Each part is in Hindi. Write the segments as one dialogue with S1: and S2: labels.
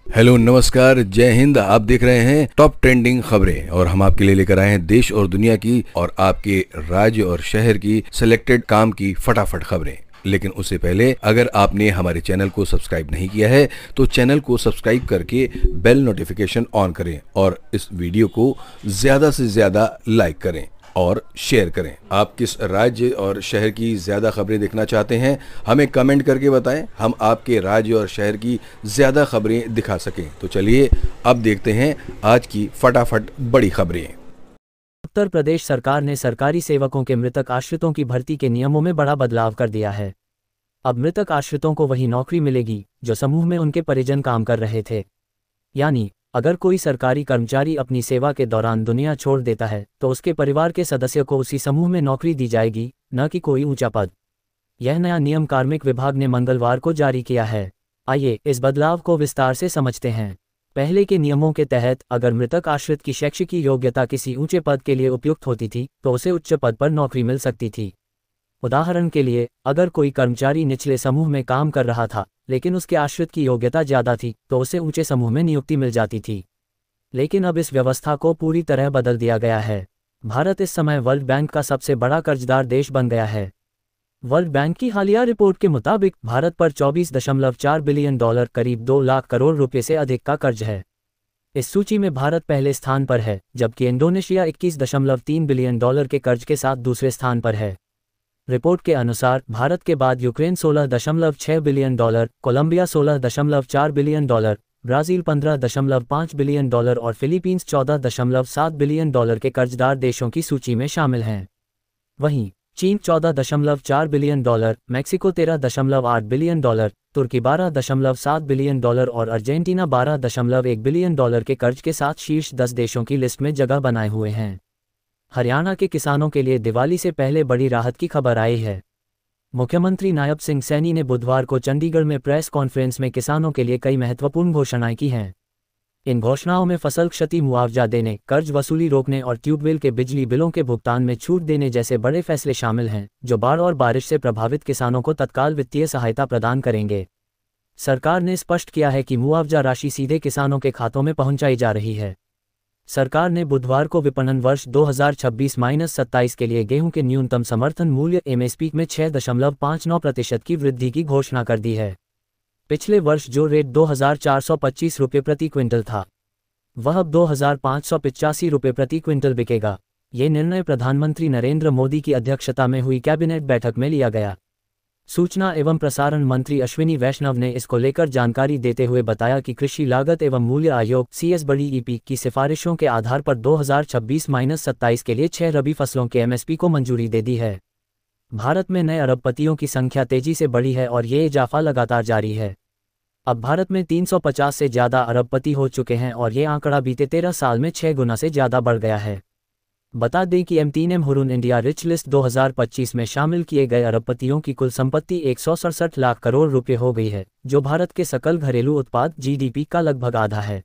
S1: हेलो नमस्कार जय हिंद। आप देख रहे हैं टॉप ट्रेंडिंग खबरें और हम आपके लिए लेकर आए हैं देश और दुनिया की और आपके राज्य और शहर की सिलेक्टेड काम की फटाफट खबरें। लेकिन उससे पहले अगर आपने हमारे चैनल को सब्सक्राइब नहीं किया है तो चैनल को सब्सक्राइब करके बेल नोटिफिकेशन ऑन करें और इस वीडियो को ज्यादा से ज्यादा लाइक करें और शेयर करें। आप किस राज्य और शहर की ज्यादा खबरें देखना चाहते हैं हमें कमेंट करके बताएं, हम आपके राज्य और शहर की ज्यादा खबरें दिखा सकें। तो चलिए अब देखते हैं आज की फटाफट बड़ी खबरें।
S2: उत्तर प्रदेश सरकार ने सरकारी सेवकों के मृतक आश्रितों की भर्ती के नियमों में बड़ा बदलाव कर दिया है। अब मृतक आश्रितों को वही नौकरी मिलेगी जो समूह में उनके परिजन काम कर रहे थे। यानी अगर कोई सरकारी कर्मचारी अपनी सेवा के दौरान दुनिया छोड़ देता है तो उसके परिवार के सदस्य को उसी समूह में नौकरी दी जाएगी, न कि कोई ऊंचा पद। यह नया नियम कार्मिक विभाग ने मंगलवार को जारी किया है। आइए इस बदलाव को विस्तार से समझते हैं। पहले के नियमों के तहत अगर मृतक आश्रित की शैक्षिक योग्यता किसी ऊंचे पद के लिए उपयुक्त होती थी तो उसे उच्च पद पर नौकरी मिल सकती थी। उदाहरण के लिए, अगर कोई कर्मचारी निचले समूह में काम कर रहा था लेकिन उसके आश्रित की योग्यता ज़्यादा थी तो उसे ऊंचे समूह में नियुक्ति मिल जाती थी। लेकिन अब इस व्यवस्था को पूरी तरह बदल दिया गया है। भारत इस समय वर्ल्ड बैंक का सबसे बड़ा कर्जदार देश बन गया है। वर्ल्ड बैंक की हालिया रिपोर्ट के मुताबिक भारत पर 24.4 बिलियन डॉलर करीब 2 लाख करोड़ रुपए से अधिक का कर्ज है। इस सूची में भारत पहले स्थान पर है, जबकि इंडोनेशिया 21.3 बिलियन डॉलर के कर्ज के साथ दूसरे स्थान पर है। रिपोर्ट के अनुसार भारत के बाद Ukraine 16.6 billion dollar, Colombia 16.4 billion dollar, Brazil 15.5 billion dollar और फिलीपींस 14.7 बिलियन डॉलर के कर्जदार देशों की सूची में शामिल हैं। वहीं चीन 14.4 billion dollar, Mexico 13.8 billion dollar, तुर्की 12.7 बिलियन डॉलर और अर्जेंटीना 12.1 बिलियन डॉलर के कर्ज के साथ शीर्ष 10 देशों की लिस्ट में जगह बनाए हुए हैं। हरियाणा के किसानों के लिए दिवाली से पहले बड़ी राहत की खबर आई है। मुख्यमंत्री नायब सिंह सैनी ने बुधवार को चंडीगढ़ में प्रेस कॉन्फ्रेंस में किसानों के लिए कई महत्वपूर्ण घोषणाएं की हैं। इन घोषणाओं में फसल क्षति मुआवजा देने, कर्ज वसूली रोकने और ट्यूबवेल के बिजली बिलों के भुगतान में छूट देने जैसे बड़े फैसले शामिल हैं, जो बाढ़ और बारिश से प्रभावित किसानों को तत्काल वित्तीय सहायता प्रदान करेंगे। सरकार ने स्पष्ट किया है कि मुआवजा राशि सीधे किसानों के खातों में पहुंचाई जा रही है। सरकार ने बुधवार को विपणन वर्ष 2026-27 के लिए गेहूं के न्यूनतम समर्थन मूल्य एमएसपी में 6.59% की वृद्धि की घोषणा कर दी है। पिछले वर्ष जो रेट 2,425 रुपये प्रति क्विंटल था, वह अब 2,585 रुपये प्रति क्विंटल बिकेगा। ये निर्णय प्रधानमंत्री नरेंद्र मोदी की अध्यक्षता में हुई कैबिनेट बैठक में लिया गया। सूचना एवं प्रसारण मंत्री अश्विनी वैष्णव ने इसको लेकर जानकारी देते हुए बताया कि कृषि लागत एवं मूल्य आयोग (CSBDEP) की सिफारिशों के आधार पर 2026-27 के लिए 6 रबी फसलों के एमएसपी को मंजूरी दे दी है। भारत में नए अरबपतियों की संख्या तेजी से बढ़ी है और ये इजाफा लगातार जारी है। अब भारत में 350 से ज़्यादा अरबपति हो चुके हैं और ये आंकड़ा बीते 13 साल में 6 गुना से ज़्यादा बढ़ गया है। बता दें कि M3M Hurun India rich list 2025 में शामिल किए गए अरबपतियों की कुल संपत्ति 167 लाख करोड़ रुपए हो गई है, जो भारत के सकल घरेलू उत्पाद (GDP) का लगभग आधा है।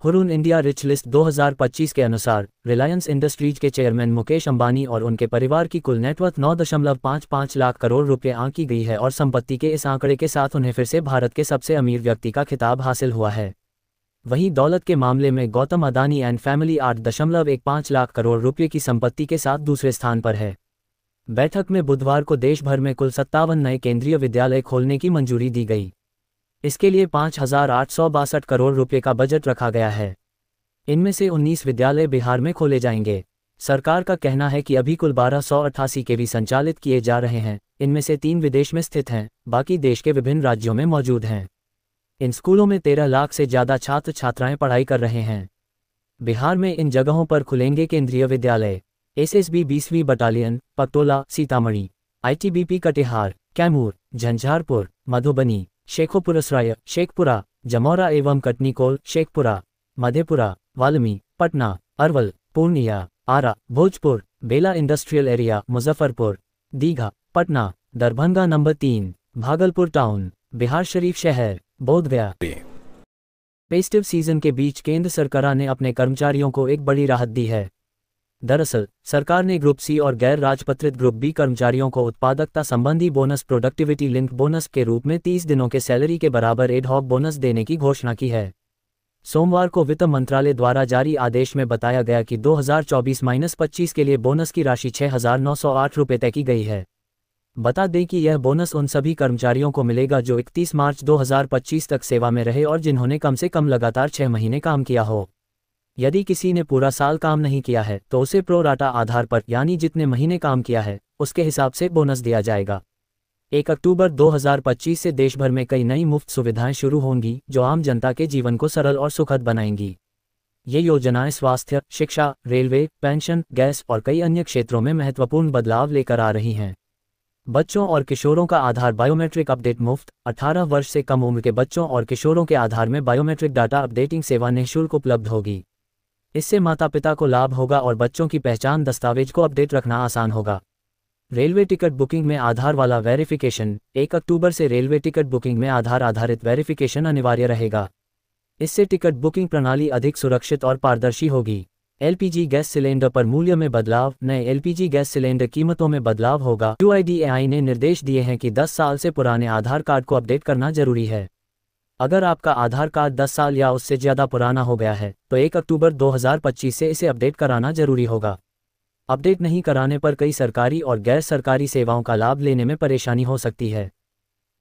S2: हुरून इंडिया रिच लिस्ट 2025 के अनुसार रिलायंस इंडस्ट्रीज के चेयरमैन मुकेश अंबानी और उनके परिवार की कुल नेटवर्थ 9.55 लाख करोड़ रुपए आंकी गई है और संपत्ति के इस आंकड़े के साथ उन्हें फिर से भारत के सबसे अमीर व्यक्ति का खिताब हासिल हुआ है। वहीं दौलत के मामले में गौतम अदानी एंड फैमिली 8.15 लाख करोड़ रुपए की संपत्ति के साथ दूसरे स्थान पर है। बैठक में बुधवार को देश भर में कुल 57 नए केंद्रीय विद्यालय खोलने की मंजूरी दी गई। इसके लिए 5,862 करोड़ रुपए का बजट रखा गया है। इनमें से 19 विद्यालय बिहार में खोले जाएंगे। सरकार का कहना है कि अभी कुल 1288 केवी संचालित किए जा रहे हैं। इनमें से 3 विदेश में स्थित हैं, बाकी देश के विभिन्न राज्यों में मौजूद हैं। इन स्कूलों में 13 लाख से ज़्यादा छात्र छात्राएं पढ़ाई कर रहे हैं। बिहार में इन जगहों पर खुलेंगे केंद्रीय विद्यालय। एसएसबी 20वीं बटालियन, पकटोला, सीतामढ़ी, आईटीबीपी कटिहार, कैमूर, झंझारपुर, मधुबनी, शेखोपुरसराय, शेखपुरा, जमोरा एवं Katnikol, Sheikhpura, Madhepura, Walmi, Patna, Arwal, Purnia, Ara, Bhojpur, Bela industrial area, Muzaffarpur, Digha, Patna, Darbhanga number 3, Bhagalpur town, Bihar Sharif शहर, बोधगया। फेस्टिव सीजन के बीच केंद्र सरकार ने अपने कर्मचारियों को एक बड़ी राहत दी है। दरअसल सरकार ने ग्रुप सी और गैर राजपत्रित ग्रुप बी कर्मचारियों को उत्पादकता संबंधी बोनस प्रोडक्टिविटी लिंक बोनस के रूप में 30 दिनों के सैलरी के बराबर एड हॉक बोनस देने की घोषणा की है। सोमवार को वित्त मंत्रालय द्वारा जारी आदेश में बताया गया कि 2024-25 के लिए बोनस की राशि 6,908 रुपये तय की गई है। बता दें कि यह बोनस उन सभी कर्मचारियों को मिलेगा जो 31 मार्च 2025 तक सेवा में रहे और जिन्होंने कम से कम लगातार 6 महीने काम किया हो। यदि किसी ने पूरा साल काम नहीं किया है तो उसे प्रो राटा आधार पर, यानी जितने महीने काम किया है उसके हिसाब से बोनस दिया जाएगा। 1 अक्टूबर 2025 से देश भर में कई नई मुफ्त सुविधाएं शुरू होंगी जो आम जनता के जीवन को सरल और सुखद बनाएंगी। ये योजनाएं स्वास्थ्य, शिक्षा, रेलवे, पेंशन, गैस और कई अन्य क्षेत्रों में महत्वपूर्ण बदलाव लेकर आ रही हैं। बच्चों और किशोरों का आधार बायोमेट्रिक अपडेट मुफ्त। 18 वर्ष से कम उम्र के बच्चों और किशोरों के आधार में बायोमेट्रिक डाटा अपडेटिंग सेवा निःशुल्क उपलब्ध होगी। इससे माता पिता को लाभ होगा और बच्चों की पहचान दस्तावेज को अपडेट रखना आसान होगा। रेलवे टिकट बुकिंग में आधार वाला वेरिफिकेशन। 1 अक्टूबर से रेलवे टिकट बुकिंग में आधार आधारित वेरिफिकेशन अनिवार्य रहेगा। इससे टिकट बुकिंग प्रणाली अधिक सुरक्षित और पारदर्शी होगी। एलपीजी गैस सिलेंडर पर मूल्य में बदलाव। नए एलपीजी गैस सिलेंडर कीमतों में बदलाव होगा। यूआईडीएआई ने निर्देश दिए हैं कि 10 साल से पुराने आधार कार्ड को अपडेट करना जरूरी है। अगर आपका आधार कार्ड 10 साल या उससे ज़्यादा पुराना हो गया है तो 1 अक्टूबर 2025 से इसे अपडेट कराना जरूरी होगा। अपडेट नहीं कराने पर कई सरकारी और गैर सरकारी सेवाओं का लाभ लेने में परेशानी हो सकती है।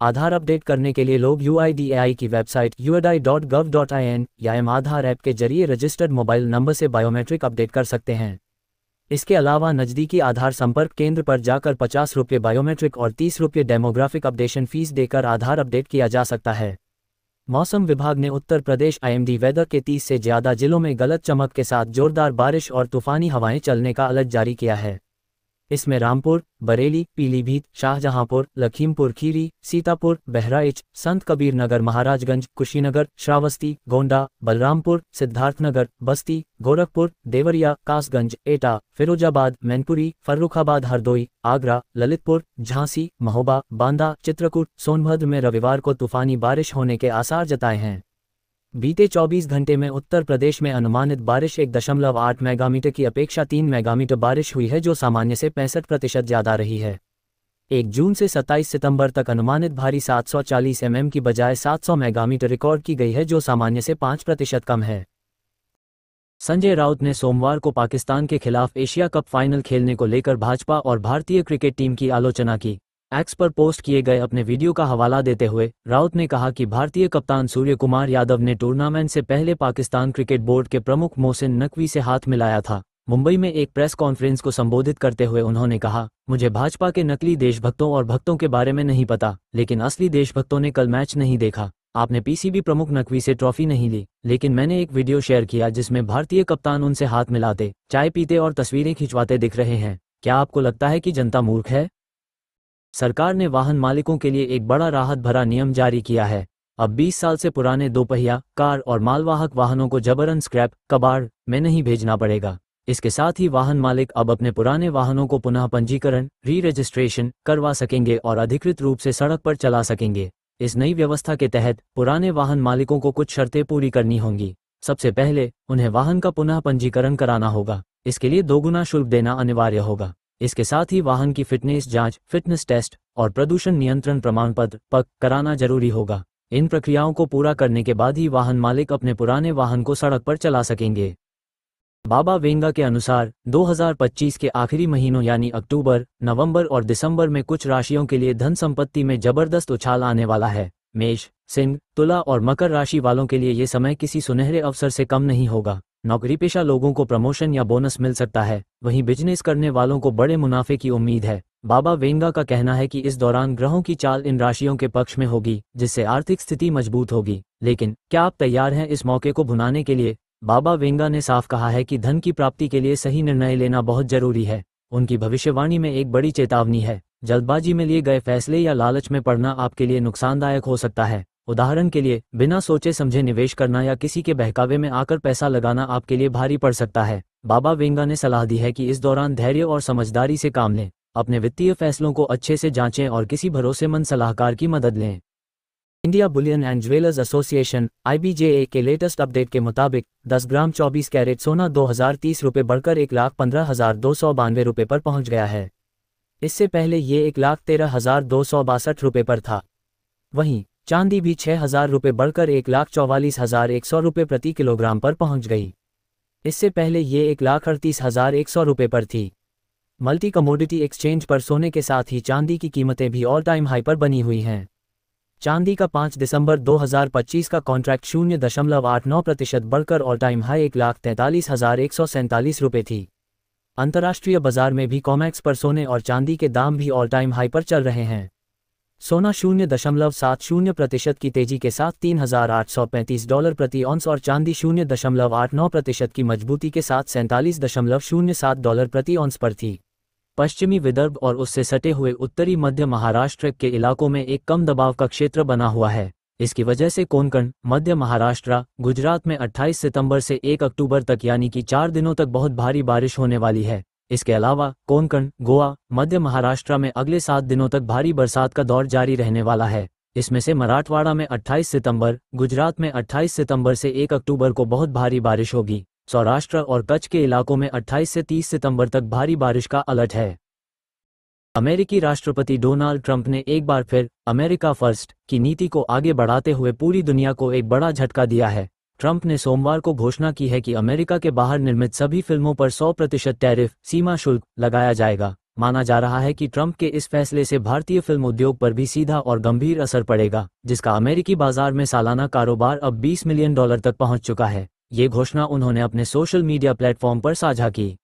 S2: आधार अपडेट करने के लिए लोग यूआईडीएआई की वेबसाइट uidi.gov.in या एम-आधार ऐप के जरिए रजिस्टर्ड मोबाइल नंबर से बायोमेट्रिक अपडेट कर सकते हैं। इसके अलावा नज़दीकी आधार संपर्क केंद्र पर जाकर 50 रुपये बायोमेट्रिक और 30 रुपये डेमोग्राफिक अपडेशन फीस देकर आधार अपडेट किया जा सकता है। मौसम विभाग ने उत्तर प्रदेश IMD वेदर के 30 से ज़्यादा जिलों में गलत चमक के साथ जोरदार बारिश और तूफानी हवाएं चलने का अलर्ट जारी किया है। इसमें रामपुर, बरेली, पीलीभीत, शाहजहांपुर, लखीमपुर खीरी, सीतापुर, बहराइच, संत कबीर नगर, महाराजगंज, कुशीनगर, श्रावस्ती, गोंडा, बलरामपुर, सिद्धार्थनगर, बस्ती, गोरखपुर, देवरिया, कासगंज, एटा, फिरोजाबाद, मैनपुरी, फर्रुखाबाद, हरदोई, आगरा, ललितपुर, झांसी, महोबा, बांदा, चित्रकूट, सोनभद्र में रविवार को तूफानी बारिश होने के आसार जताए हैं। बीते 24 घंटे में उत्तर प्रदेश में अनुमानित बारिश 1.8 मेगामीटर की अपेक्षा 3 मेगामीटर बारिश हुई है, जो सामान्य से 65% ज़्यादा रही है। 1 जून से 27 सितंबर तक अनुमानित भारी 740 mm की बजाय 700 मेगामीटर रिकॉर्ड की गई है, जो सामान्य से 5% कम है। संजय राउत ने सोमवार को पाकिस्तान के खिलाफ एशिया कप फाइनल खेलने को लेकर भाजपा और भारतीय क्रिकेट टीम की आलोचना की। एक्स पर पोस्ट किए गए अपने वीडियो का हवाला देते हुए राउत ने कहा कि भारतीय कप्तान सूर्य कुमार यादव ने टूर्नामेंट से पहले पाकिस्तान क्रिकेट बोर्ड के प्रमुख मोहसिन नकवी से हाथ मिलाया था। मुंबई में एक प्रेस कॉन्फ्रेंस को संबोधित करते हुए उन्होंने कहा, मुझे भाजपा के नकली देशभक्तों और भक्तों के बारे में नहीं पता, लेकिन असली देशभक्तों ने कल मैच नहीं देखा। आपने पीसीबी प्रमुख नकवी से ट्रॉफी नहीं ली, लेकिन मैंने एक वीडियो शेयर किया जिसमें भारतीय कप्तान उनसे हाथ मिलाते, चाय पीते और तस्वीरें खिंचवाते दिख रहे हैं। क्या आपको लगता है कि जनता मूर्ख है? सरकार ने वाहन मालिकों के लिए एक बड़ा राहत भरा नियम जारी किया है। अब 20 साल से पुराने दोपहिया, कार और मालवाहक वाहनों को जबरन स्क्रैप, कबाड़ में नहीं भेजना पड़ेगा। इसके साथ ही वाहन मालिक अब अपने पुराने वाहनों को पुनः पंजीकरण, री रजिस्ट्रेशन करवा सकेंगे और अधिकृत रूप से सड़क पर चला सकेंगे। इस नई व्यवस्था के तहत पुराने वाहन मालिकों को कुछ शर्तें पूरी करनी होंगी। सबसे पहले उन्हें वाहन का पुनः पंजीकरण कराना होगा। इसके लिए 2 गुना शुल्क देना अनिवार्य होगा। इसके साथ ही वाहन की फिटनेस जांच, फिटनेस टेस्ट और प्रदूषण नियंत्रण प्रमाण पत्र (PAK) कराना जरूरी होगा। इन प्रक्रियाओं को पूरा करने के बाद ही वाहन मालिक अपने पुराने वाहन को सड़क पर चला सकेंगे। बाबा वेंगा के अनुसार 2025 के आखिरी महीनों यानी अक्टूबर, नवंबर और दिसंबर में कुछ राशियों के लिए धन संपत्ति में जबरदस्त उछाल आने वाला है। मेष, सिंह, तुला और मकर राशि वालों के लिए ये समय किसी सुनहरे अवसर से कम नहीं होगा। नौकरी पेशा लोगों को प्रमोशन या बोनस मिल सकता है, वहीं बिजनेस करने वालों को बड़े मुनाफे की उम्मीद है। बाबा वेंगा का कहना है कि इस दौरान ग्रहों की चाल इन राशियों के पक्ष में होगी, जिससे आर्थिक स्थिति मजबूत होगी। लेकिन क्या आप तैयार हैं इस मौके को भुनाने के लिए? बाबा वेंगा ने साफ कहा है कि धन की प्राप्ति के लिए सही निर्णय लेना बहुत जरूरी है। उनकी भविष्यवाणी में एक बड़ी चेतावनी है। जल्दबाजी में लिए गए फैसले या लालच में पड़ना आपके लिए नुकसानदायक हो सकता है। उदाहरण के लिए, बिना सोचे समझे निवेश करना या किसी के बहकावे में आकर पैसा लगाना आपके लिए भारी पड़ सकता है। बाबा वेंगा ने सलाह दी है कि इस दौरान धैर्य और समझदारी से काम लें, अपने वित्तीय फैसलों को अच्छे से जांचें और किसी भरोसेमंद सलाहकार की मदद लें। India Boolean and jewellers association (IBJA) के लेटेस्ट अपडेट के मुताबिक 10 ग्राम 24 कैरेट सोना 2030 रुपये बढ़कर 1,15,292 रुपये पर पहुंच गया है। इससे पहले ये 1,13,262 रुपये पर था। वहीं चांदी भी 6,000 रुपये बढ़कर 1,44,100 रुपये प्रति किलोग्राम पर पहुंच गई। इससे पहले ये 1,38,100 रुपये पर थी। मल्टी कमोडिटी एक्सचेंज पर सोने के साथ ही चांदी की कीमतें भी ऑल टाइम हाई पर बनी हुई हैं। चांदी का 5 दिसंबर 2025 का कॉन्ट्रैक्ट 0.89% बढ़कर ऑल टाइम हाई 1,43,147 रुपये थी। अंतर्राष्ट्रीय बाजार में भी कॉमेक्स पर सोने और चांदी के दाम भी ऑल टाइम हाई पर चल रहे हैं। सोना 0.70% की तेजी के साथ $3,835 प्रति ऑन्स और चांदी 0.89% की मजबूती के साथ $47.07 प्रति ऑन्स पर थी। पश्चिमी विदर्भ और उससे सटे हुए उत्तरी मध्य महाराष्ट्र के इलाकों में एक कम दबाव का क्षेत्र बना हुआ है। इसकी वजह से कोंकण, मध्य महाराष्ट्र, गुजरात में 28 सितंबर से 1 अक्टूबर तक यानी कि 4 दिनों तक बहुत भारी बारिश होने वाली है। इसके अलावा कोंकण, गोवा, मध्य महाराष्ट्र में अगले 7 दिनों तक भारी बरसात का दौर जारी रहने वाला है। इसमें से मराठवाड़ा में 28 सितंबर, गुजरात में 28 सितंबर से 1 अक्टूबर को बहुत भारी बारिश होगी। सौराष्ट्र और कच्छ के इलाकों में 28 से 30 सितंबर तक भारी बारिश का अलर्ट है। अमेरिकी राष्ट्रपति डोनाल्ड ट्रंप ने एक बार फिर अमेरिका फर्स्ट की नीति को आगे बढ़ाते हुए पूरी दुनिया को एक बड़ा झटका दिया है। ट्रंप ने सोमवार को घोषणा की है कि अमेरिका के बाहर निर्मित सभी फिल्मों पर 100% टैरिफ सीमा शुल्क लगाया जाएगा। माना जा रहा है कि ट्रंप के इस फैसले से भारतीय फिल्म उद्योग पर भी सीधा और गंभीर असर पड़ेगा, जिसका अमेरिकी बाजार में सालाना कारोबार अब $20 मिलियन तक पहुंच चुका है। ये घोषणा उन्होंने अपने सोशल मीडिया प्लेटफॉर्म पर साझा की।